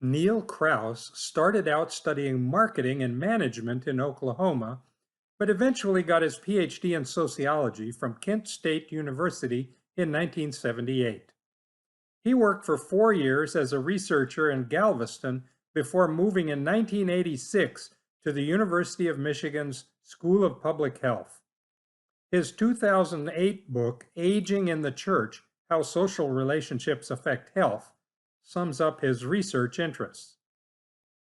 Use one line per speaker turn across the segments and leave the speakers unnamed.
Neil Krause started out studying marketing and management in Oklahoma, but eventually got his PhD in sociology from Kent State University in 1978. He worked for 4 years as a researcher in Galveston before moving in 1986 to the University of Michigan's School of Public Health. His 2008 book, Aging in the Church: How Social Relationships Affect Health, sums up his research interests.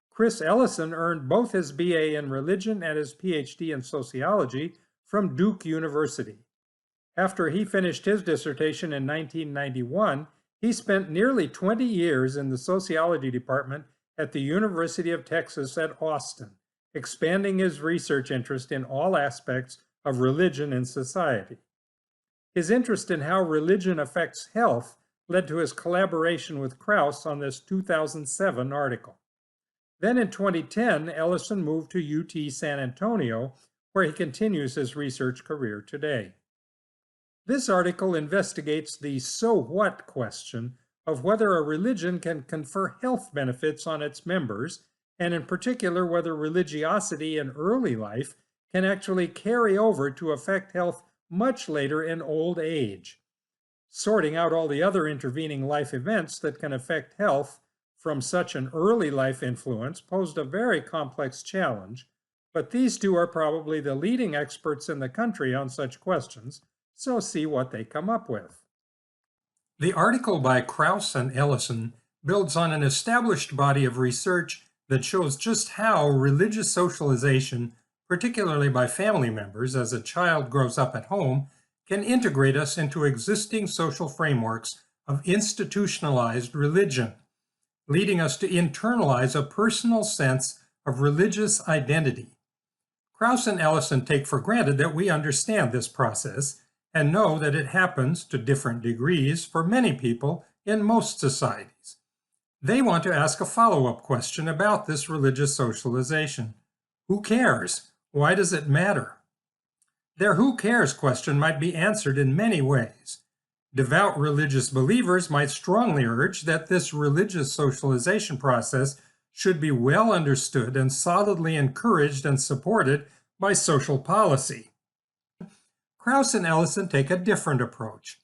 Krause Ellison earned both his BA in religion and his PhD in sociology from Duke University. After he finished his dissertation in 1991, he spent nearly 20 years in the sociology department at the University of Texas at Austin, expanding his research interest in all aspects of religion and society. His interest in how religion affects health led to his collaboration with Krause on this 2007 article. Then in 2010, Ellison moved to UT San Antonio, where he continues his research career today. This article investigates the "so what" question of whether a religion can confer health benefits on its members, and in particular whether religiosity in early life can actually carry over to affect health much later in old age. Sorting out all the other intervening life events that can affect health from such an early life influence posed a very complex challenge, but these two are probably the leading experts in the country on such questions, so see what they come up with. The article by Krause and Ellison builds on an established body of research that shows just how religious socialization, particularly by family members as a child grows up at home, can integrate us into existing social frameworks of institutionalized religion, leading us to internalize a personal sense of religious identity. Krause and Ellison take for granted that we understand this process and know that it happens to different degrees for many people in most societies. They want to ask a follow-up question about this religious socialization. Who cares? Why does it matter? Their "who cares" question might be answered in many ways. Devout religious believers might strongly urge that this religious socialization process should be well understood and solidly encouraged and supported by social policy. Krause and Ellison take a different approach.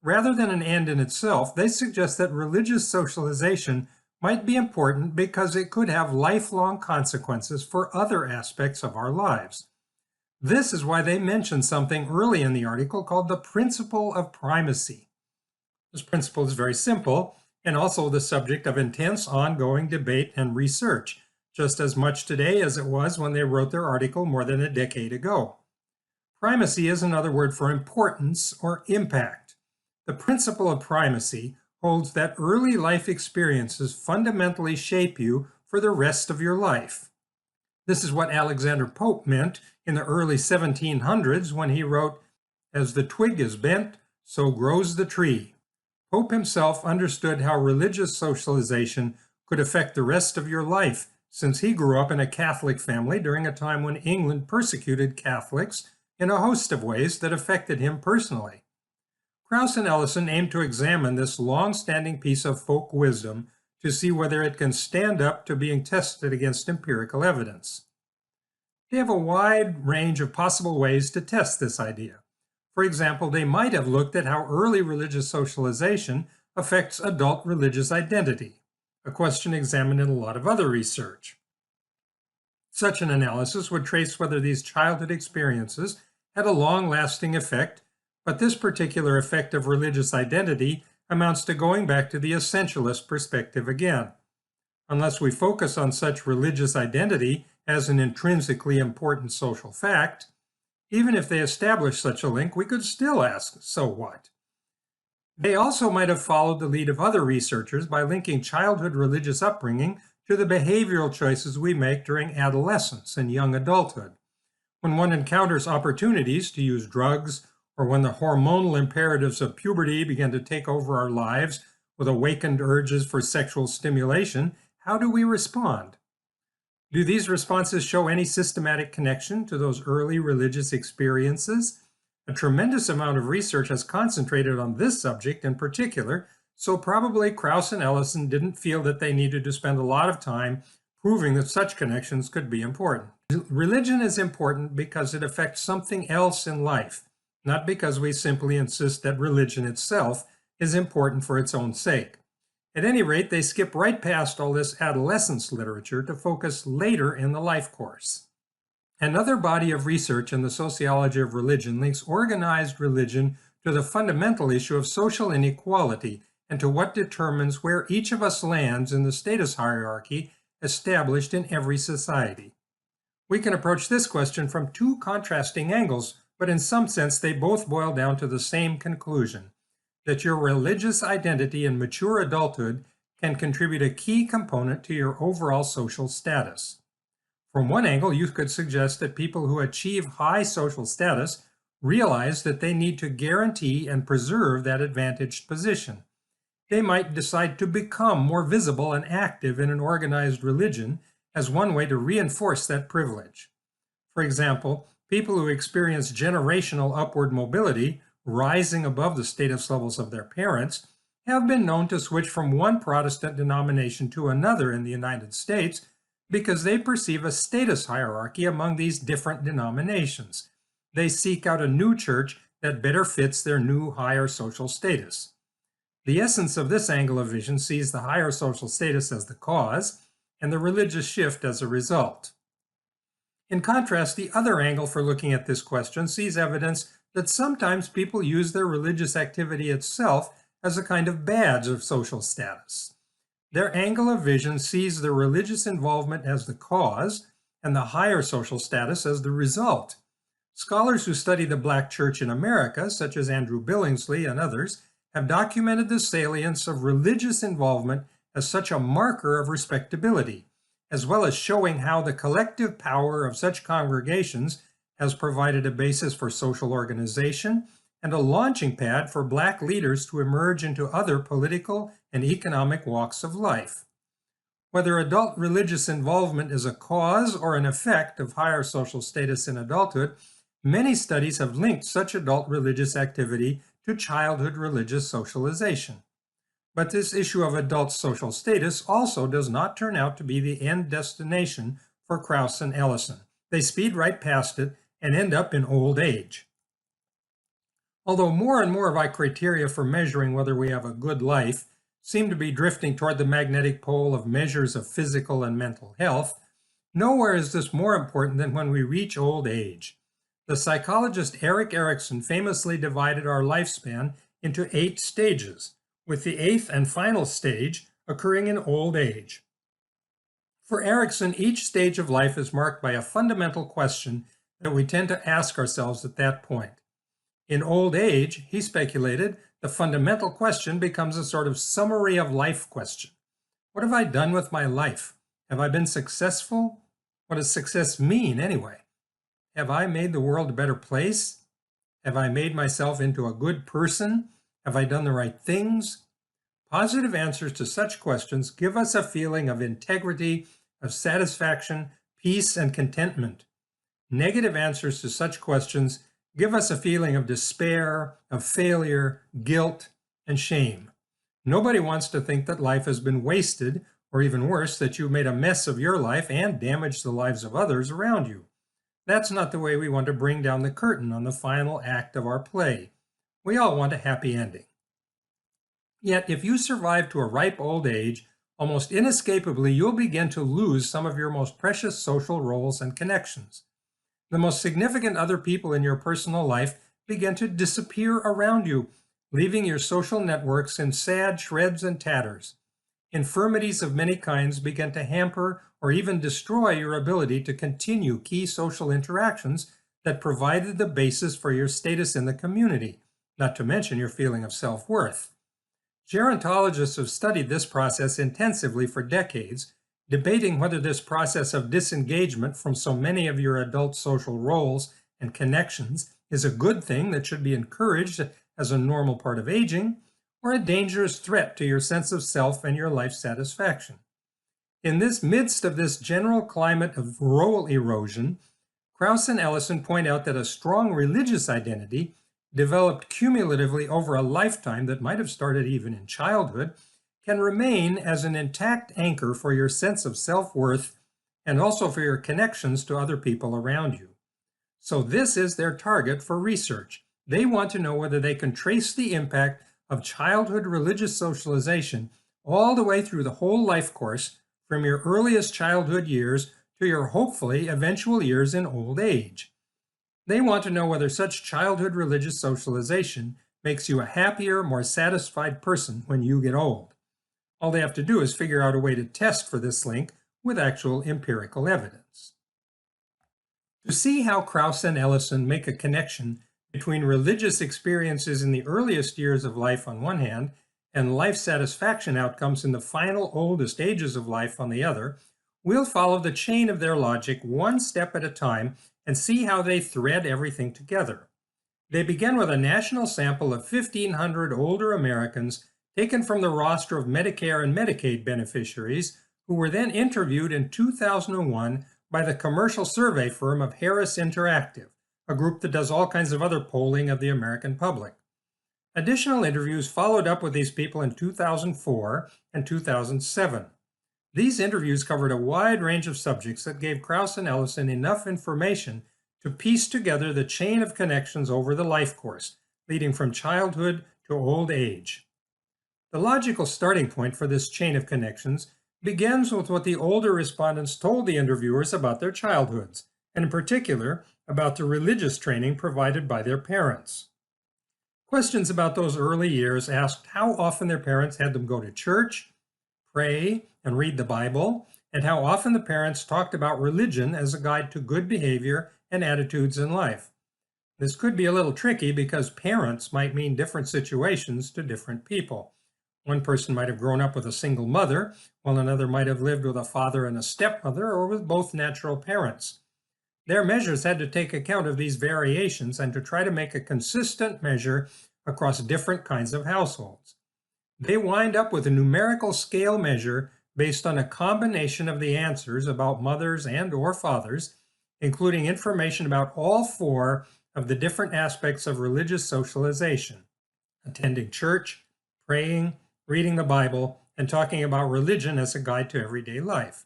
Rather than an end in itself, they suggest that religious socialization might be important because it could have lifelong consequences for other aspects of our lives. This is why they mention something early in the article called the Principle of Primacy. This principle is very simple and also the subject of intense ongoing debate and research, just as much today as it was when they wrote their article more than a decade ago. Primacy is another word for importance or impact. The principle of primacy holds that early life experiences fundamentally shape you for the rest of your life. This is what Alexander Pope meant in the early 1700s when he wrote, "As the twig is bent, so grows the tree." Pope himself understood how religious socialization could affect the rest of your life, since he grew up in a Catholic family during a time when England persecuted Catholics in a host of ways that affected him personally. Krause and Ellison aim to examine this long-standing piece of folk wisdom to see whether it can stand up to being tested against empirical evidence. They have a wide range of possible ways to test this idea. For example, they might have looked at how early religious socialization affects adult religious identity, a question examined in a lot of other research. Such an analysis would trace whether these childhood experiences had a long-lasting effect, but this particular effect of religious identity amounts to going back to the essentialist perspective again. Unless we focus on such religious identity as an intrinsically important social fact, even if they establish such a link, we could still ask, so what? They also might have followed the lead of other researchers by linking childhood religious upbringing to the behavioral choices we make during adolescence and young adulthood. When one encounters opportunities to use drugs, or when the hormonal imperatives of puberty begin to take over our lives with awakened urges for sexual stimulation, how do we respond? Do these responses show any systematic connection to those early religious experiences? A tremendous amount of research has concentrated on this subject in particular, so probably Krause and Ellison didn't feel that they needed to spend a lot of time proving that such connections could be important. Religion is important because it affects something else in life, not because we simply insist that religion itself is important for its own sake. At any rate, they skip right past all this adolescence literature to focus later in the life course. Another body of research in the sociology of religion links organized religion to the fundamental issue of social inequality and to what determines where each of us lands in the status hierarchy established in every society. We can approach this question from two contrasting angles, but in some sense they both boil down to the same conclusion, that your religious identity in mature adulthood can contribute a key component to your overall social status. From one angle, you could suggest that people who achieve high social status realize that they need to guarantee and preserve that advantaged position. They might decide to become more visible and active in an organized religion as one way to reinforce that privilege. For example, people who experience generational upward mobility, rising above the status levels of their parents, have been known to switch from one Protestant denomination to another in the United States because they perceive a status hierarchy among these different denominations. They seek out a new church that better fits their new higher social status. The essence of this angle of vision sees the higher social status as the cause and the religious shift as a result. In contrast, the other angle for looking at this question sees evidence that sometimes people use their religious activity itself as a kind of badge of social status. Their angle of vision sees the religious involvement as the cause and the higher social status as the result. Scholars who study the Black church in America, such as Andrew Billingsley and others, have documented the salience of religious involvement as such a marker of respectability, as well as showing how the collective power of such congregations has provided a basis for social organization and a launching pad for Black leaders to emerge into other political and economic walks of life. Whether adult religious involvement is a cause or an effect of higher social status in adulthood, many studies have linked such adult religious activity to childhood religious socialization. But this issue of adult social status also does not turn out to be the end destination for Krause and Ellison. They speed right past it and end up in old age. Although more and more of our criteria for measuring whether we have a good life seem to be drifting toward the magnetic pole of measures of physical and mental health, nowhere is this more important than when we reach old age. The psychologist Erik Erikson famously divided our lifespan into 8 stages, with the 8th and final stage occurring in old age. For Erikson, each stage of life is marked by a fundamental question that we tend to ask ourselves at that point. In old age, he speculated, the fundamental question becomes a sort of summary of life question. What have I done with my life? Have I been successful? What does success mean anyway? Have I made the world a better place? Have I made myself into a good person? Have I done the right things? Positive answers to such questions give us a feeling of integrity, of satisfaction, peace, and contentment. Negative answers to such questions give us a feeling of despair, of failure, guilt, and shame. Nobody wants to think that life has been wasted, or even worse, that you've made a mess of your life and damaged the lives of others around you. That's not the way we want to bring down the curtain on the final act of our play. We all want a happy ending. Yet, if you survive to a ripe old age, almost inescapably you'll begin to lose some of your most precious social roles and connections. The most significant other people in your personal life begin to disappear around you, leaving your social networks in sad shreds and tatters. Infirmities of many kinds begin to hamper or even destroy your ability to continue key social interactions that provided the basis for your status in the community, not to mention your feeling of self-worth. Gerontologists have studied this process intensively for decades, debating whether this process of disengagement from so many of your adult social roles and connections is a good thing that should be encouraged as a normal part of aging, or a dangerous threat to your sense of self and your life satisfaction. In this midst of this general climate of role erosion, Krause and Ellison point out that a strong religious identity developed cumulatively over a lifetime that might have started even in childhood, can remain as an intact anchor for your sense of self-worth and also for your connections to other people around you. So this is their target for research. They want to know whether they can trace the impact of childhood religious socialization all the way through the whole life course, from your earliest childhood years to your hopefully eventual years in old age. They want to know whether such childhood religious socialization makes you a happier, more satisfied person when you get old. All they have to do is figure out a way to test for this link with actual empirical evidence. To see how Krause and Ellison make a connection between religious experiences in the earliest years of life on one hand and life satisfaction outcomes in the final oldest ages of life on the other, we'll follow the chain of their logic one step at a time and see how they thread everything together. They begin with a national sample of 1,500 older Americans taken from the roster of Medicare and Medicaid beneficiaries, who were then interviewed in 2001 by the commercial survey firm of Harris Interactive, a group that does all kinds of other polling of the American public. Additional interviews followed up with these people in 2004 and 2007. These interviews covered a wide range of subjects that gave Krause and Ellison enough information to piece together the chain of connections over the life course, leading from childhood to old age. The logical starting point for this chain of connections begins with what the older respondents told the interviewers about their childhoods, and in particular, about the religious training provided by their parents. Questions about those early years asked how often their parents had them go to church, pray, and read the Bible, and how often the parents talked about religion as a guide to good behavior and attitudes in life. This could be a little tricky because parents might mean different situations to different people. One person might have grown up with a single mother, while another might have lived with a father and a stepmother, or with both natural parents. Their measures had to take account of these variations and to try to make a consistent measure across different kinds of households. They wind up with a numerical scale measure based on a combination of the answers about mothers and/or fathers, including information about all four of the different aspects of religious socialization: attending church, praying, reading the Bible, and talking about religion as a guide to everyday life.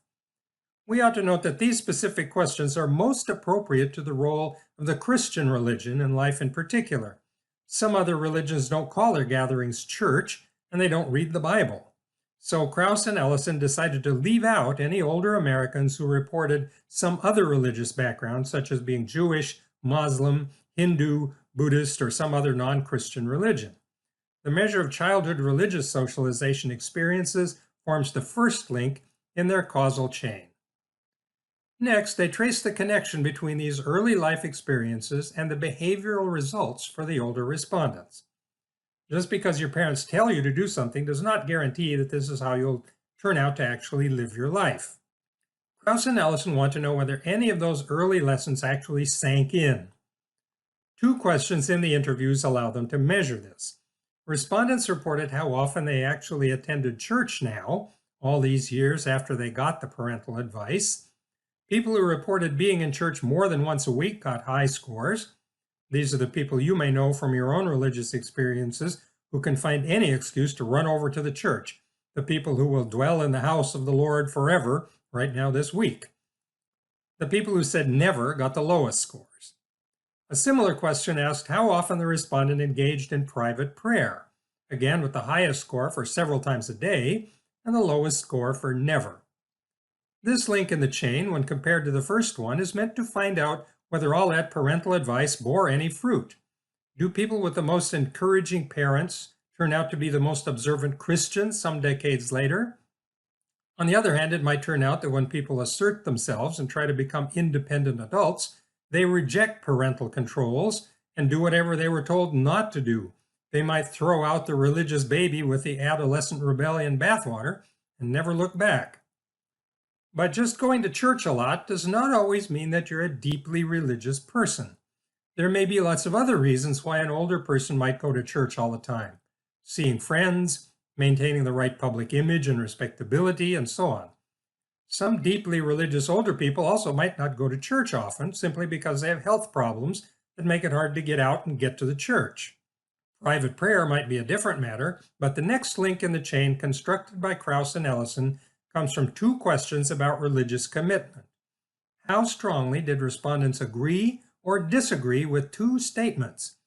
We ought to note that these specific questions are most appropriate to the role of the Christian religion in life in particular. Some other religions don't call their gatherings church, and they don't read the Bible. So Krause and Ellison decided to leave out any older Americans who reported some other religious background, such as being Jewish, Muslim, Hindu, Buddhist, or some other non-Christian religion. The measure of childhood religious socialization experiences forms the first link in their causal chain. Next, they trace the connection between these early life experiences and the behavioral results for the older respondents. Just because your parents tell you to do something does not guarantee that this is how you'll turn out to actually live your life. Krause and Ellison want to know whether any of those early lessons actually sank in. 2 questions in the interviews allow them to measure this. Respondents reported how often they actually attended church now, all these years after they got the parental advice. People who reported being in church more than once a week got high scores. These are the people you may know from your own religious experiences who can find any excuse to run over to the church, the people who will dwell in the house of the Lord forever right now this week. The people who said never got the lowest scores. A similar question asked how often the respondent engaged in private prayer, again with the highest score for several times a day and the lowest score for never. This link in the chain, when compared to the first one, is meant to find out whether all that parental advice bore any fruit. Do people with the most encouraging parents turn out to be the most observant Christians some decades later? On the other hand, it might turn out that when people assert themselves and try to become independent adults, they reject parental controls and do whatever they were told not to do. They might throw out the religious baby with the adolescent rebellion bathwater and never look back. But just going to church a lot does not always mean that you're a deeply religious person. There may be lots of other reasons why an older person might go to church all the time: seeing friends, maintaining the right public image and respectability, and so on. Some deeply religious older people also might not go to church often simply because they have health problems that make it hard to get out and get to the church. Private prayer might be a different matter, but the next link in the chain constructed by Krause and Ellison comes from two questions about religious commitment. How strongly did respondents agree or disagree with two statements?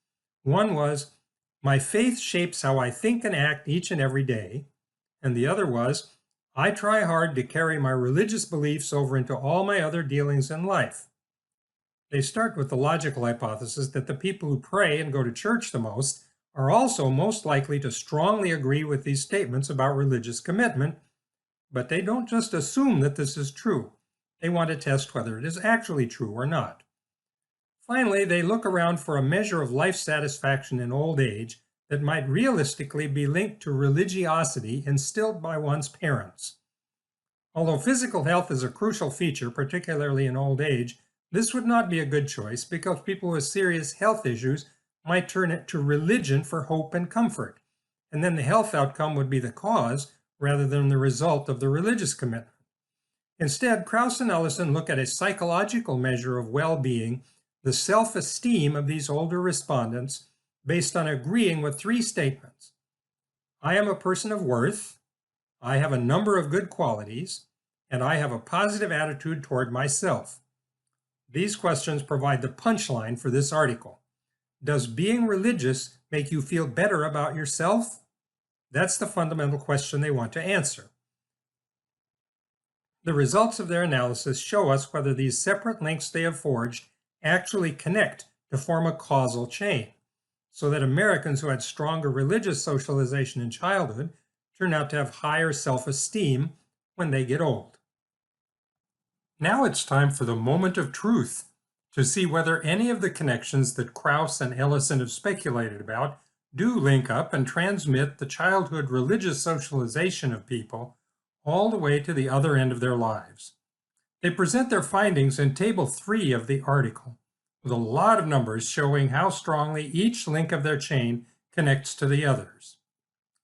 One was, "My faith shapes how I think and act each and every day," and the other was, "I try hard to carry my religious beliefs over into all my other dealings in life." They start with the logical hypothesis that the people who pray and go to church the most are also most likely to strongly agree with these statements about religious commitment, but they don't just assume that this is true. They want to test whether it is actually true or not. Finally, they look around for a measure of life satisfaction in old age that might realistically be linked to religiosity instilled by one's parents. Although physical health is a crucial feature, particularly in old age, this would not be a good choice because people with serious health issues might turn it to religion for hope and comfort, and then the health outcome would be the cause rather than the result of the religious commitment. Instead, Krause and Ellison look at a psychological measure of well-being, the self-esteem of these older respondents, based on agreeing with three statements. I am a person of worth, I have a number of good qualities, and I have a positive attitude toward myself. These questions provide the punchline for this article. Does being religious make you feel better about yourself? That's the fundamental question they want to answer. The results of their analysis show us whether these separate links they have forged actually connect to form a causal chain, so that Americans who had stronger religious socialization in childhood turn out to have higher self-esteem when they get old. Now it's time for the moment of truth to see whether any of the connections that Krause and Ellison have speculated about do link up and transmit the childhood religious socialization of people all the way to the other end of their lives. They present their findings in Table 3 of the article, with a lot of numbers showing how strongly each link of their chain connects to the others.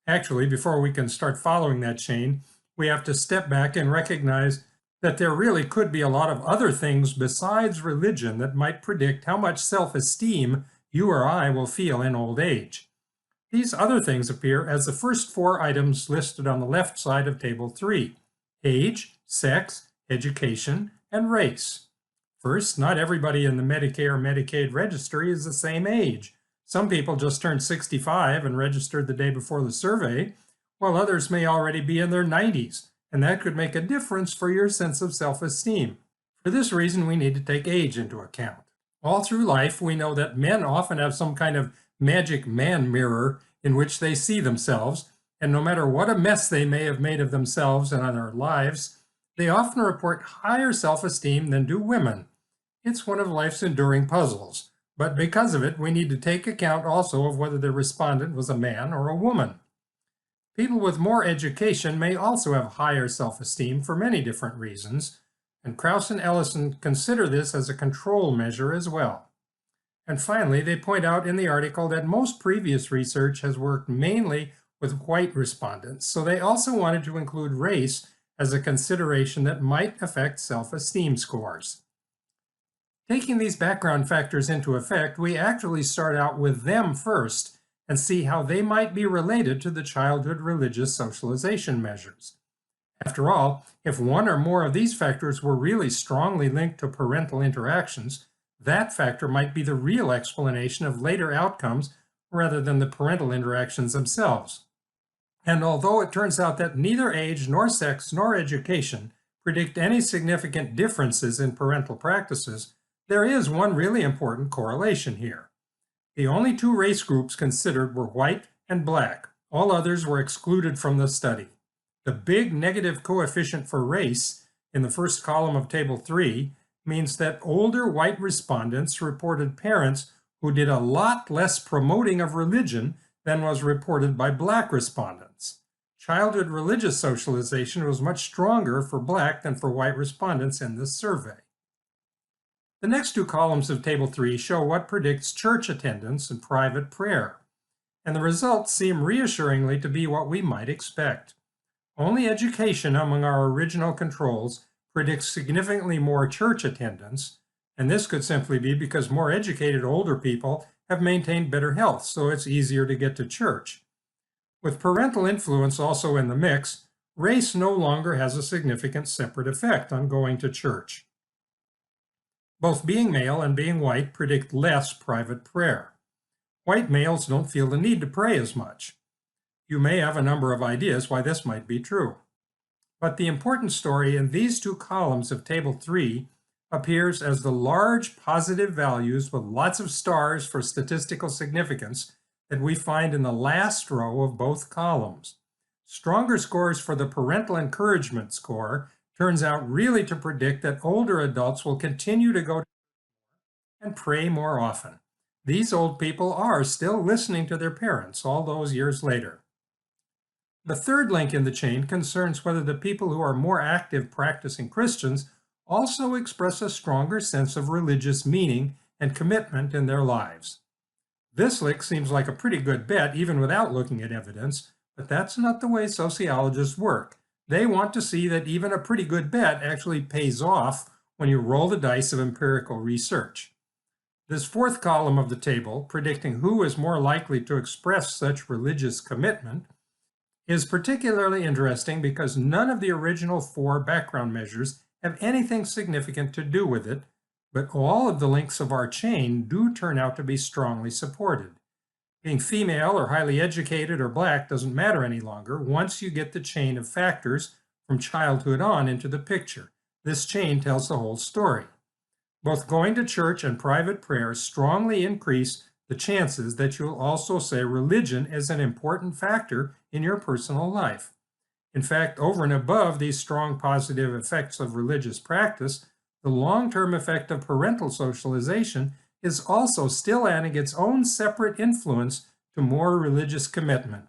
Actually, before we can start following that chain, we have to step back and recognize that there really could be a lot of other things besides religion that might predict how much self-esteem you or I will feel in old age. These other things appear as the first four items listed on the left side of Table 3: age, sex, education, and race. First, not everybody in the Medicare Medicaid registry is the same age. Some people just turned 65 and registered the day before the survey, while others may already be in their 90s, and that could make a difference for your sense of self-esteem. For this reason, we need to take age into account. All through life, we know that men often have some kind of magic man mirror in which they see themselves, and no matter what a mess they may have made of themselves and on their lives, they often report higher self-esteem than do women. It's one of life's enduring puzzles, but because of it, we need to take account also of whether the respondent was a man or a woman. People with more education may also have higher self-esteem for many different reasons, and Krause and Ellison consider this as a control measure as well. And finally, they point out in the article that most previous research has worked mainly with white respondents, so they also wanted to include race as a consideration that might affect self-esteem scores. Taking these background factors into effect, we actually start out with them first and see how they might be related to the childhood religious socialization measures. After all, if one or more of these factors were really strongly linked to parental interactions, that factor might be the real explanation of later outcomes rather than the parental interactions themselves. And although it turns out that neither age, nor sex, nor education predict any significant differences in parental practices, there is one really important correlation here. The only two race groups considered were white and black. All others were excluded from the study. The big negative coefficient for race in the first column of Table 3 means that older white respondents reported parents who did a lot less promoting of religion than was reported by black respondents. Childhood religious socialization was much stronger for black than for white respondents in this survey. The next two columns of Table 3 show what predicts church attendance and private prayer, and the results seem reassuringly to be what we might expect. Only education among our original controls predicts significantly more church attendance, And this could simply be because more educated older people have maintained better health, so it's easier to get to church. With parental influence also in the mix, race no longer has a significant separate effect on going to church. Both being male and being white predict less private prayer. White males don't feel the need to pray as much. You may have a number of ideas why this might be true. But the important story in these two columns of Table 3 appears as the large positive values with lots of stars for statistical significance that we find in the last row of both columns. Stronger scores for the parental encouragement score turns out really to predict that older adults will continue to go and pray more often. These old people are still listening to their parents all those years later. The third link in the chain concerns whether the people who are more active practicing Christians also express a stronger sense of religious meaning and commitment in their lives. This link seems like a pretty good bet even without looking at evidence, but that's not the way sociologists work. They want to see that even a pretty good bet actually pays off when you roll the dice of empirical research. This fourth column of the table, predicting who is more likely to express such religious commitment, is particularly interesting because none of the original 4 background measures have anything significant to do with it, but all of the links of our chain do turn out to be strongly supported. Being female or highly educated or black doesn't matter any longer once you get the chain of factors from childhood on into the picture. This chain tells the whole story. Both going to church and private prayer strongly increase the chances that you'll also say religion is an important factor in your personal life. In fact, over and above these strong positive effects of religious practice, the long-term effect of parental socialization is also still adding its own separate influence to more religious commitment.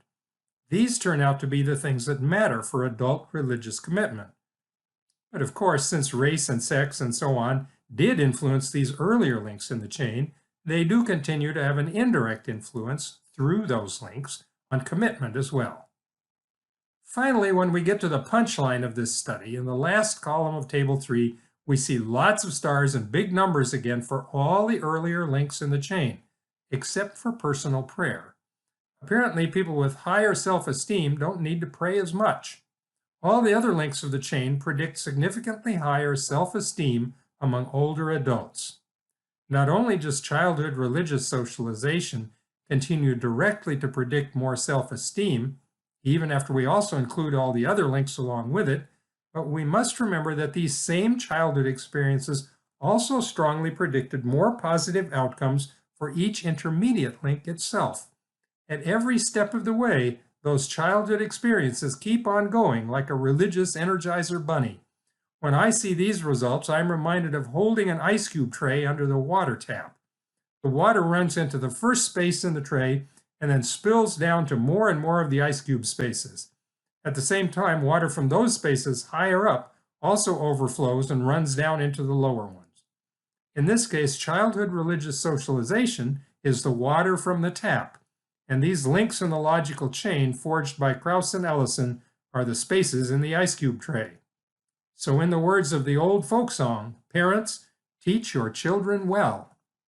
These turn out to be the things that matter for adult religious commitment. But of course, since race and sex and so on did influence these earlier links in the chain, they do continue to have an indirect influence through those links on commitment as well. Finally, when we get to the punchline of this study, in the last column of Table 3, we see lots of stars and big numbers again for all the earlier links in the chain, except for personal prayer. Apparently, people with higher self-esteem don't need to pray as much. All the other links of the chain predict significantly higher self-esteem among older adults. Not only does childhood religious socialization continue directly to predict more self-esteem, even after we also include all the other links along with it, but we must remember that these same childhood experiences also strongly predicted more positive outcomes for each intermediate link itself. At every step of the way, those childhood experiences keep on going like a religious Energizer bunny. When I see these results, I'm reminded of holding an ice cube tray under the water tap. The water runs into the first space in the tray and then spills down to more and more of the ice cube spaces. At the same time, water from those spaces higher up also overflows and runs down into the lower ones. In this case, childhood religious socialization is the water from the tap, and these links in the logical chain forged by Krause and Ellison are the spaces in the ice cube tray. So in the words of the old folk song, parents, teach your children well.